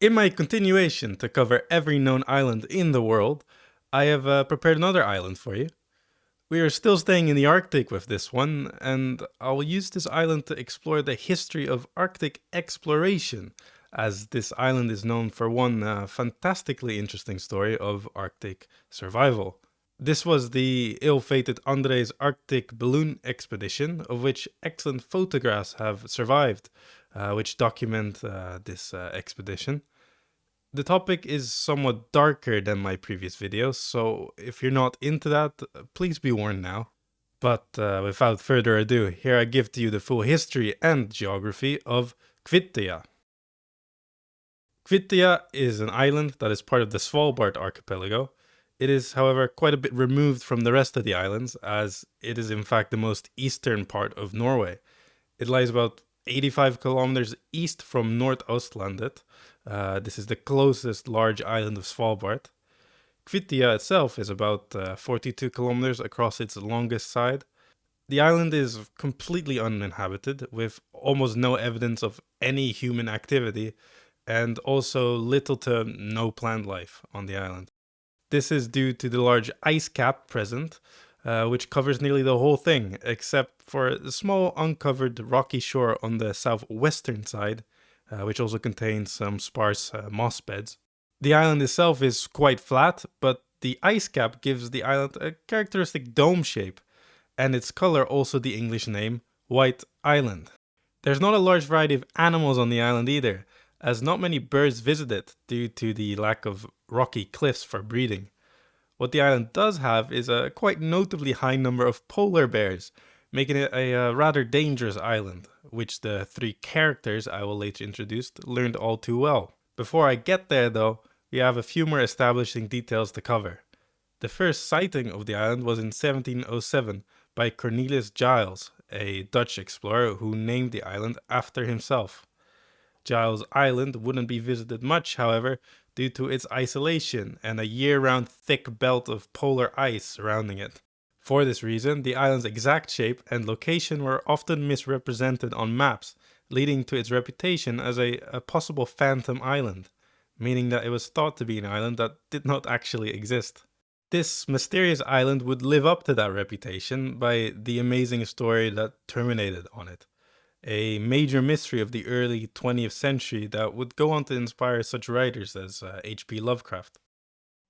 In my continuation to cover every known island in the world, I have prepared another island for you. We are still staying in the Arctic with this one, and I'll use this island to explore the history of Arctic exploration, as this island is known for one fantastically interesting story of Arctic survival. This was the ill-fated Andrée's Arctic balloon expedition, of which excellent photographs have survived, which document this expedition. The topic is somewhat darker than my previous videos, so if you're not into that, please be warned now. But without further ado, here I give to you the full history and geography of Kvitøya. Kvitøya is an island that is part of the Svalbard archipelago. It is, however, quite a bit removed from the rest of the islands, as it is in fact the most eastern part of Norway. It lies about 85 kilometers east from Nordøstlandet. This is the closest large island of Svalbard. Kvitøya itself is about 42 kilometers across its longest side. The island is completely uninhabited, with almost no evidence of any human activity, and also little to no plant life on the island. This is due to the large ice cap present, which covers nearly the whole thing, except for a small uncovered rocky shore on the southwestern side, which also contains some sparse moss beds. The island itself is quite flat, but the ice cap gives the island a characteristic dome shape, and its color also the English name, White Island. There's not a large variety of animals on the island either, as not many birds visit it due to the lack of rocky cliffs for breeding. What the island does have is a quite notably high number of polar bears, making it a rather dangerous island, which the three characters I will later introduce learned all too well. Before I get there though, we have a few more establishing details to cover. The first sighting of the island was in 1707 by Cornelis Giles, a Dutch explorer who named the island after himself. Giles Island wouldn't be visited much, however, due to its isolation and a year-round thick belt of polar ice surrounding it. For this reason, the island's exact shape and location were often misrepresented on maps, leading to its reputation as a possible phantom island, meaning that it was thought to be an island that did not actually exist. This mysterious island would live up to that reputation by the amazing story that terminated on it. A major mystery of the early 20th century that would go on to inspire such writers as H.P. Lovecraft.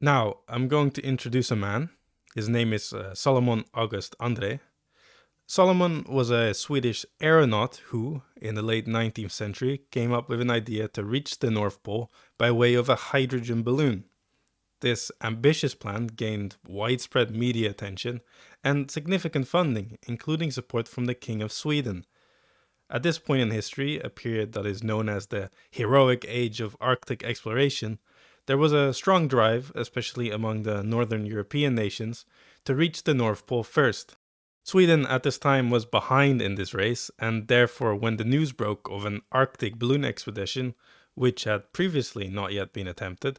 Now, I'm going to introduce a man. His name is Solomon August Andrée. Solomon was a Swedish aeronaut who, in the late 19th century, came up with an idea to reach the North Pole by way of a hydrogen balloon. This ambitious plan gained widespread media attention and significant funding, including support from the King of Sweden. At this point in history, a period that is known as the heroic age of Arctic exploration, there was a strong drive, especially among the northern European nations, to reach the North Pole first. Sweden at this time was behind in this race, and therefore when the news broke of an Arctic balloon expedition, which had previously not yet been attempted,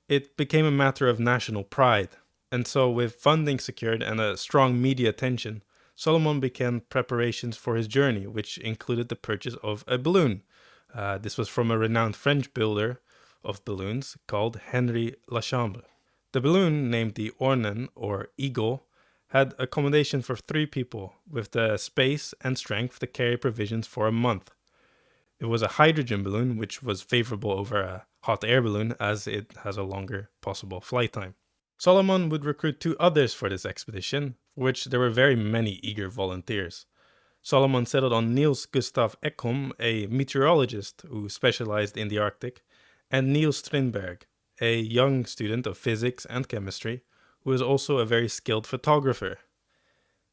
it became a matter of national pride. And so with funding secured and a strong media attention, Solomon began preparations for his journey, which included the purchase of a balloon. This was from a renowned French builder of balloons called Henri Lachambre. The balloon, named the Ornen, or Eagle, had accommodation for 3 people, with the space and strength to carry provisions for a month. It was a hydrogen balloon, which was favorable over a hot air balloon as it has a longer possible flight time. Solomon would recruit 2 others for this expedition, for which there were very many eager volunteers. Solomon settled on Niels Gustav Ekholm, a meteorologist who specialized in the Arctic, and Niels Strindberg, a young student of physics and chemistry, who was also a very skilled photographer.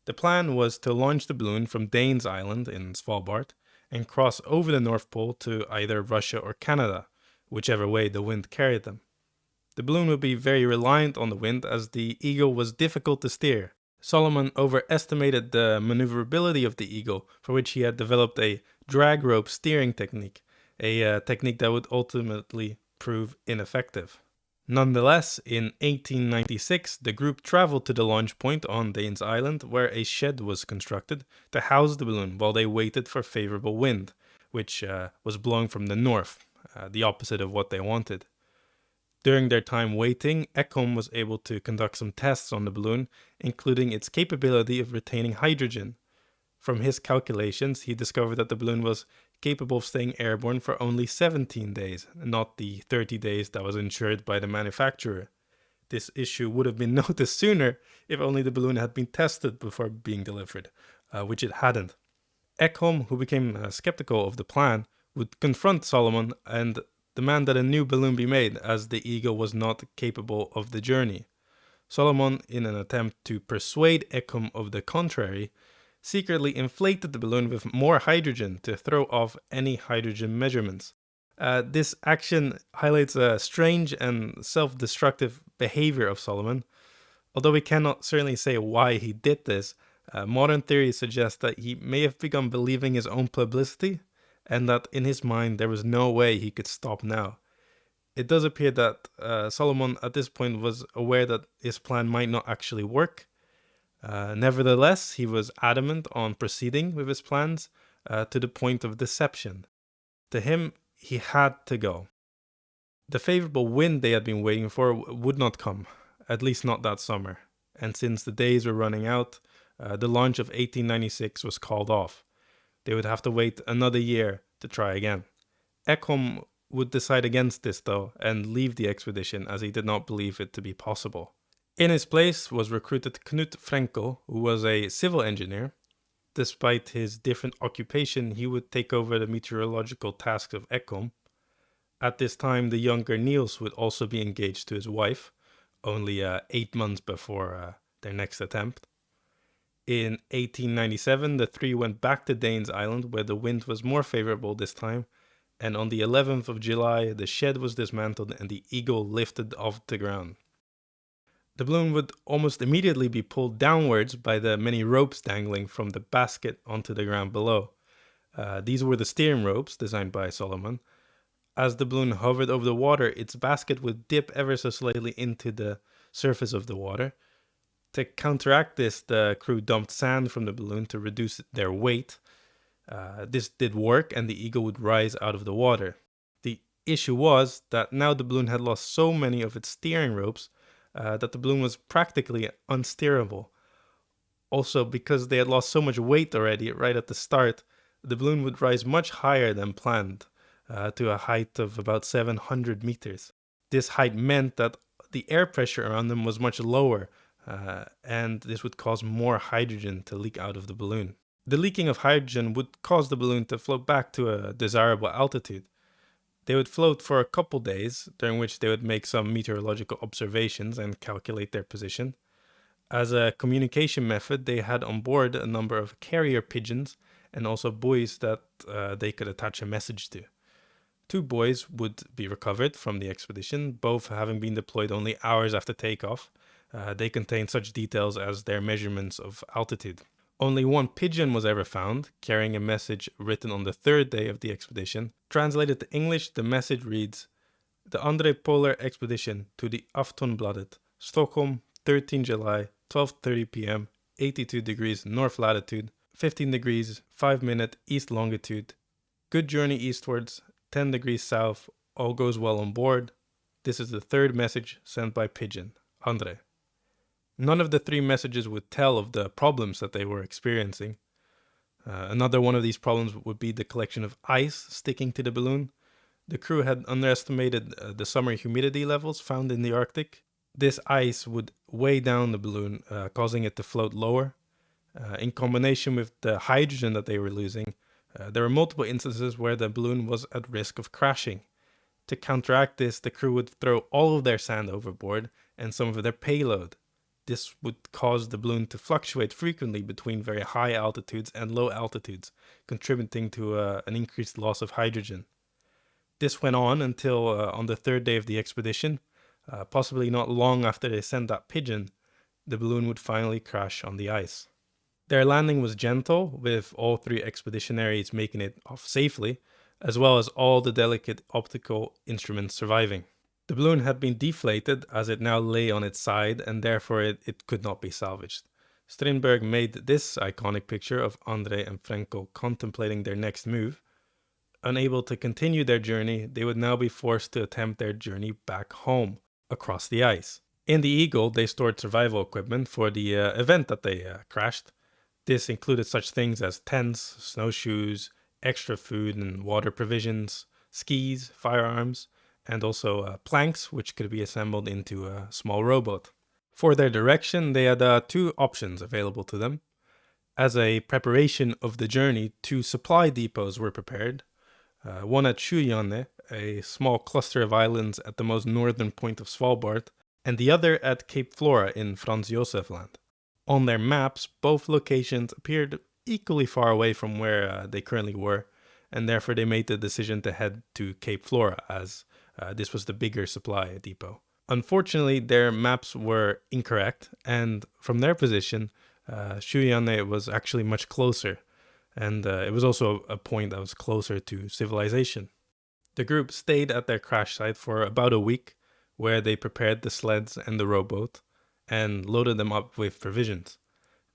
The plan was to launch the balloon from Danes Island in Svalbard and cross over the North Pole to either Russia or Canada, whichever way the wind carried them. The balloon would be very reliant on the wind as the Eagle was difficult to steer. Solomon overestimated the maneuverability of the Eagle, for which he had developed a drag rope steering technique, a technique that would ultimately prove ineffective. Nonetheless, in 1896, the group traveled to the launch point on Danes Island, where a shed was constructed to house the balloon while they waited for favorable wind, which was blowing from the north, the opposite of what they wanted. During their time waiting, Ekholm was able to conduct some tests on the balloon, including its capability of retaining hydrogen. From his calculations, he discovered that the balloon was capable of staying airborne for only 17 days, not the 30 days that was ensured by the manufacturer. This issue would have been noticed sooner if only the balloon had been tested before being delivered, which it hadn't. Ekholm, who became skeptical of the plan, would confront Solomon and demand that a new balloon be made, as the Eagle was not capable of the journey. Solomon, in an attempt to persuade Ekholm of the contrary, secretly inflated the balloon with more hydrogen to throw off any hydrogen measurements. This action highlights a strange and self-destructive behavior of Solomon. Although we cannot certainly say why he did this, modern theories suggest that he may have begun believing his own publicity, and that in his mind there was no way he could stop now. It does appear that Solomon at this point was aware that his plan might not actually work. Nevertheless, he was adamant on proceeding with his plans to the point of deception. To him, he had to go. The favorable wind they had been waiting for would not come, at least not that summer, and since the days were running out, the launch of 1896 was called off. They would have to wait another year to try again. Ekholm would decide against this though and leave the expedition, as he did not believe it to be possible. In his place was recruited Knut Frenkel, who was a civil engineer. Despite his different occupation, he would take over the meteorological tasks of Ekholm. At this time, the younger Niels would also be engaged to his wife, only 8 months before their next attempt. In 1897, the three went back to Danes Island, where the wind was more favorable this time, and on the 11th of July, the shed was dismantled and the Eagle lifted off the ground. The balloon would almost immediately be pulled downwards by the many ropes dangling from the basket onto the ground below. These were the steering ropes designed by Solomon. As the balloon hovered over the water, its basket would dip ever so slightly into the surface of the water. To counteract this, the crew dumped sand from the balloon to reduce their weight. This did work, and the Eagle would rise out of the water. The issue was that now the balloon had lost so many of its steering ropes that the balloon was practically unsteerable. Also, because they had lost so much weight already right at the start, the balloon would rise much higher than planned, to a height of about 700 meters. This height meant that the air pressure around them was much lower, and this would cause more hydrogen to leak out of the balloon. The leaking of hydrogen would cause the balloon to float back to a desirable altitude. They would float for a couple days, during which they would make some meteorological observations and calculate their position. As a communication method, they had on board a number of carrier pigeons and also buoys that they could attach a message to. 2 buoys would be recovered from the expedition, both having been deployed only hours after takeoff. They contained such details as their measurements of altitude. Only 1 pigeon was ever found, carrying a message written on the 3rd day of the expedition. Translated to English, the message reads, "The Andrée Polar Expedition to the Aftonbladet, Stockholm, 13 July, 12:30 p.m., 82 degrees north latitude, 15 degrees 5 minute east longitude. Good journey eastwards, 10 degrees south, all goes well on board. This is the 3rd message sent by pigeon, Andrée." None of the 3 messages would tell of the problems that they were experiencing. Another one of these problems would be the collection of ice sticking to the balloon. The crew had underestimated the summer humidity levels found in the Arctic. This ice would weigh down the balloon, causing it to float lower. In combination with the hydrogen that they were losing, there were multiple instances where the balloon was at risk of crashing. To counteract this, the crew would throw all of their sand overboard and some of their payload. This would cause the balloon to fluctuate frequently between very high altitudes and low altitudes, contributing to an increased loss of hydrogen. This went on until on the 3rd day of the expedition, possibly not long after they sent that pigeon, the balloon would finally crash on the ice. Their landing was gentle, with all 3 expeditionaries making it off safely, as well as all the delicate optical instruments surviving. The balloon had been deflated as it now lay on its side, and therefore it could not be salvaged. Strindberg made this iconic picture of Andrée and Frenkel contemplating their next move. unable to continue their journey, they would now be forced to attempt their journey back home across the ice. In the Eagle, they stored survival equipment for the event that they crashed. This included such things as tents, snowshoes, extra food and water provisions, skis, firearms, and also planks, which could be assembled into a small rowboat. For their direction, they had two options available to them. As a preparation of the journey, two supply depots were prepared. One at Kvitøya, a small cluster of islands at the most northern point of Svalbard, and the other at Cape Flora in Franz Josef Land. On their maps, both locations appeared equally far away from where they currently were, and therefore they made the decision to head to Cape Flora, as this was the bigger supply depot. Unfortunately, their maps were incorrect, and from their position, Kvitøya was actually much closer, and it was also a point that was closer to civilization. The group stayed at their crash site for about a week, where they prepared the sleds and the rowboat, and loaded them up with provisions.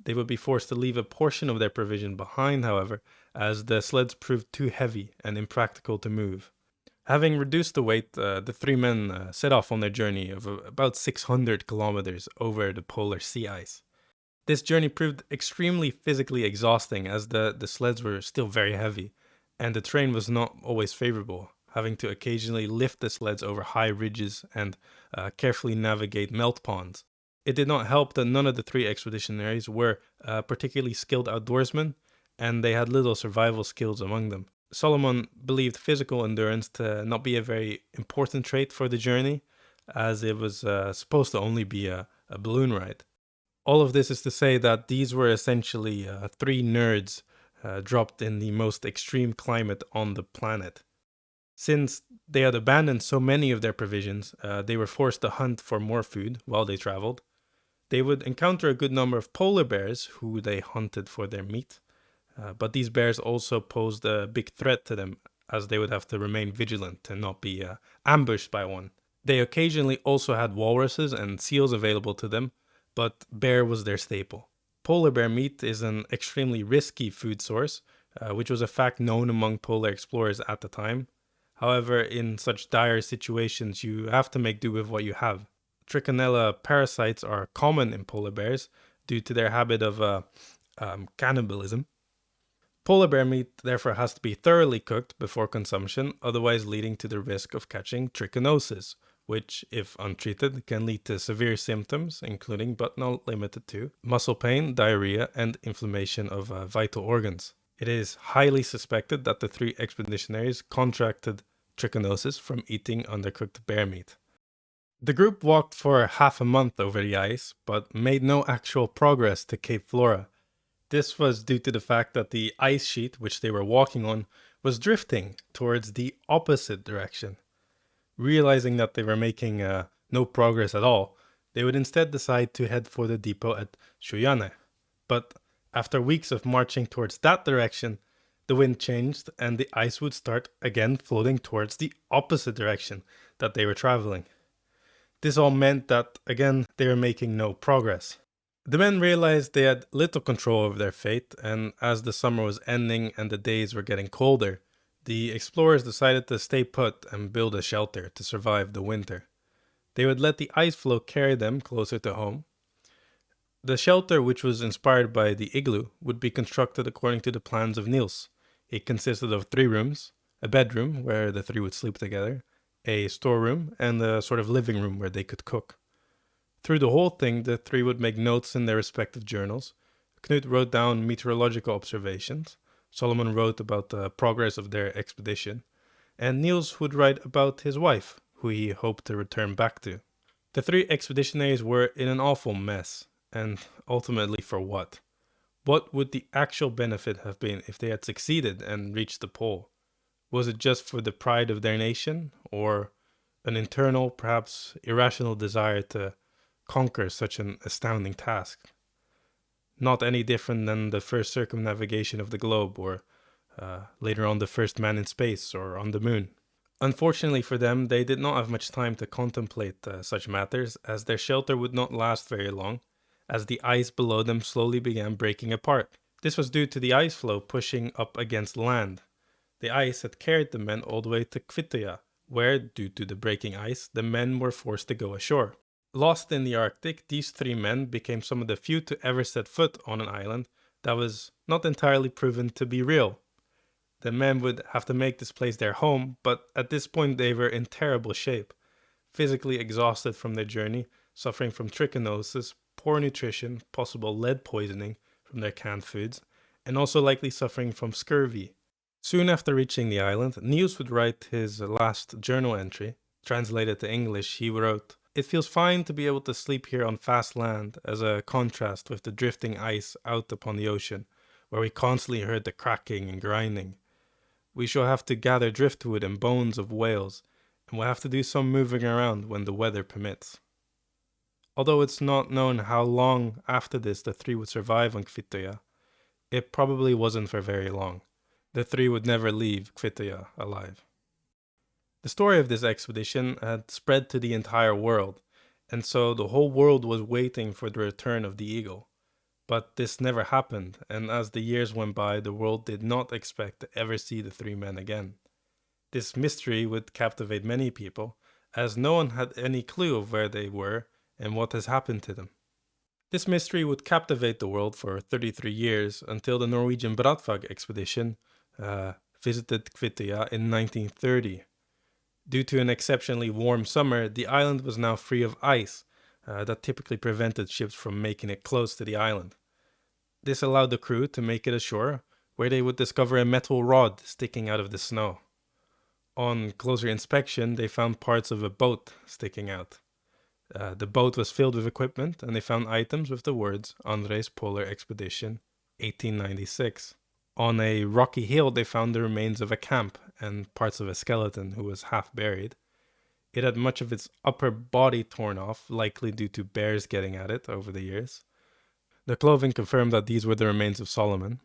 They would be forced to leave a portion of their provision behind, however, as the sleds proved too heavy and impractical to move. Having reduced the weight, the three men set off on their journey of about 600 kilometers over the polar sea ice. This journey proved extremely physically exhausting, as the sleds were still very heavy, and the terrain was not always favorable, having to occasionally lift the sleds over high ridges and carefully navigate melt ponds. It did not help that none of the three expeditionaries were particularly skilled outdoorsmen, and they had little survival skills among them. Solomon believed physical endurance to not be a very important trait for the journey, as it was supposed to only be a balloon ride. All of this is to say that these were essentially three nerds dropped in the most extreme climate on the planet. Since they had abandoned so many of their provisions, they were forced to hunt for more food while they traveled. They would encounter a good number of polar bears who they hunted for their meat, but these bears also posed a big threat to them, as they would have to remain vigilant and not be ambushed by one. They occasionally also had walruses and seals available to them, but bear was their staple. Polar bear meat is an extremely risky food source, which was a fact known among polar explorers at the time. However, in such dire situations, you have to make do with what you have. Trichinella parasites are common in polar bears due to their habit of cannibalism. Polar bear meat therefore has to be thoroughly cooked before consumption, otherwise leading to the risk of catching trichinosis, which, if untreated, can lead to severe symptoms, including but not limited to muscle pain, diarrhea, and inflammation of vital organs. It is highly suspected that the three expeditionaries contracted trichinosis from eating undercooked bear meat. The group walked for half a month over the ice, but made no actual progress to Cape Flora. This was due to the fact that the ice sheet which they were walking on was drifting towards the opposite direction. Realizing that they were making no progress at all, they would instead decide to head for the depot at Kvitøya. But after weeks of marching towards that direction, the wind changed and the ice would start again floating towards the opposite direction that they were traveling. This all meant that, again, they were making no progress. The men realized they had little control over their fate, and as the summer was ending and the days were getting colder, the explorers decided to stay put and build a shelter to survive the winter. They would let the ice floe carry them closer to home. The shelter, which was inspired by the igloo, would be constructed according to the plans of Niels. It consisted of 3 rooms, a bedroom where the 3 would sleep together, a storeroom, and a sort of living room where they could cook. Through the whole thing, the 3 would make notes in their respective journals. Knut wrote down meteorological observations. Solomon wrote about the progress of their expedition. And Niels would write about his wife, who he hoped to return back to. The 3 expeditionaries were in an awful mess. And ultimately for what? What would the actual benefit have been if they had succeeded and reached the pole? Was it just for the pride of their nation, or an internal, perhaps irrational desire to conquer such an astounding task? Not any different than the first circumnavigation of the globe, or later on the first man in space or on the moon. Unfortunately for them, they did not have much time to contemplate such matters, as their shelter would not last very long, as the ice below them slowly began breaking apart. This was due to the ice floe pushing up against land. The ice had carried the men all the way to Kvitøya, where, due to the breaking ice, the men were forced to go ashore. Lost in the Arctic, these three men became some of the few to ever set foot on an island that was not entirely proven to be real. The men would have to make this place their home, but at this point they were in terrible shape, physically exhausted from their journey, suffering from trichinosis, poor nutrition, possible lead poisoning from their canned foods, and also likely suffering from scurvy. Soon after reaching the island, Niels would write his last journal entry. Translated to English, he wrote, "It feels fine to be able to sleep here on fast land as a contrast with the drifting ice out upon the ocean, where we constantly heard the cracking and grinding. We shall have to gather driftwood and bones of whales, and we'll have to do some moving around when the weather permits." Although it's not known how long after this the three would survive on Kvitøya, it probably wasn't for very long. The three would never leave Kvitøya alive. The story of this expedition had spread to the entire world, and so the whole world was waiting for the return of the eagle. But this never happened, and as the years went by, the world did not expect to ever see the three men again. This mystery would captivate many people, as no one had any clue of where they were and what has happened to them. This mystery would captivate the world for 33 years until the Norwegian Brattvåg expedition visited Kvitøya in 1930. Due to an exceptionally warm summer, the island was now free of ice that typically prevented ships from making it close to the island. This allowed the crew to make it ashore, where they would discover a metal rod sticking out of the snow. On closer inspection, they found parts of a boat sticking out. The boat was filled with equipment, and they found items with the words Andrée's Polar Expedition 1896. On a rocky hill, they found the remains of a camp and parts of a skeleton who was half buried. It had much of its upper body torn off, likely due to bears getting at it over the years. The clothing confirmed that these were the remains of Solomon.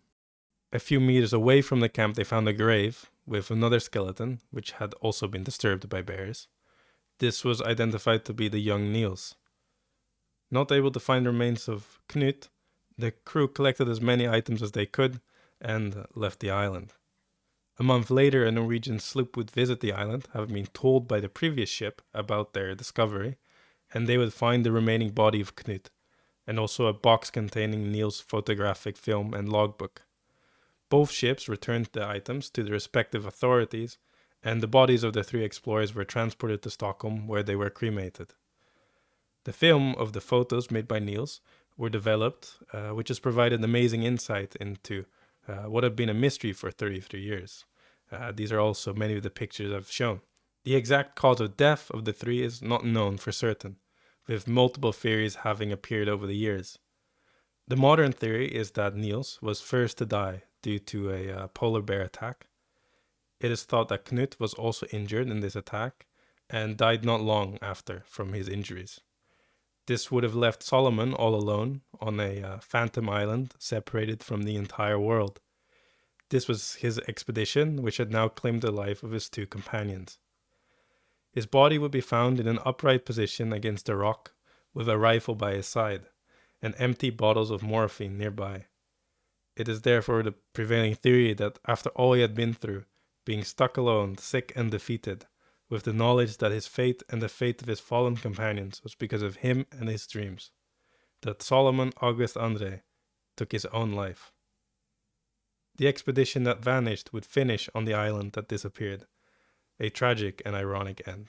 A few meters away from the camp, they found a grave with another skeleton, which had also been disturbed by bears. This was identified to be the young Niels. Not able to find remains of Knut, the crew collected as many items as they could and left the island. A month later, a Norwegian sloop would visit the island, having been told by the previous ship about their discovery, and they would find the remaining body of Knut, and also a box containing Niels' photographic film and logbook. Both ships returned the items to the respective authorities, and the bodies of the three explorers were transported to Stockholm, where they were cremated. The film of the photos made by Niels were developed, which has provided amazing insight into what had been a mystery for 33 years. These are also many of the pictures I've shown. The exact cause of death of the three is not known for certain, with multiple theories having appeared over the years. The modern theory is that Niels was first to die due to a polar bear attack. It is thought that Knut was also injured in this attack and died not long after from his injuries. This would have left Solomon all alone on a phantom island separated from the entire world. This was his expedition, which had now claimed the life of his two companions. His body would be found in an upright position against a rock, with a rifle by his side, and empty bottles of morphine nearby. It is therefore the prevailing theory that after all he had been through, being stuck alone, sick and defeated, with the knowledge that his fate and the fate of his fallen companions was because of him and his dreams, that Solomon August Andrée took his own life. The expedition that vanished would finish on the island that disappeared, a tragic and ironic end.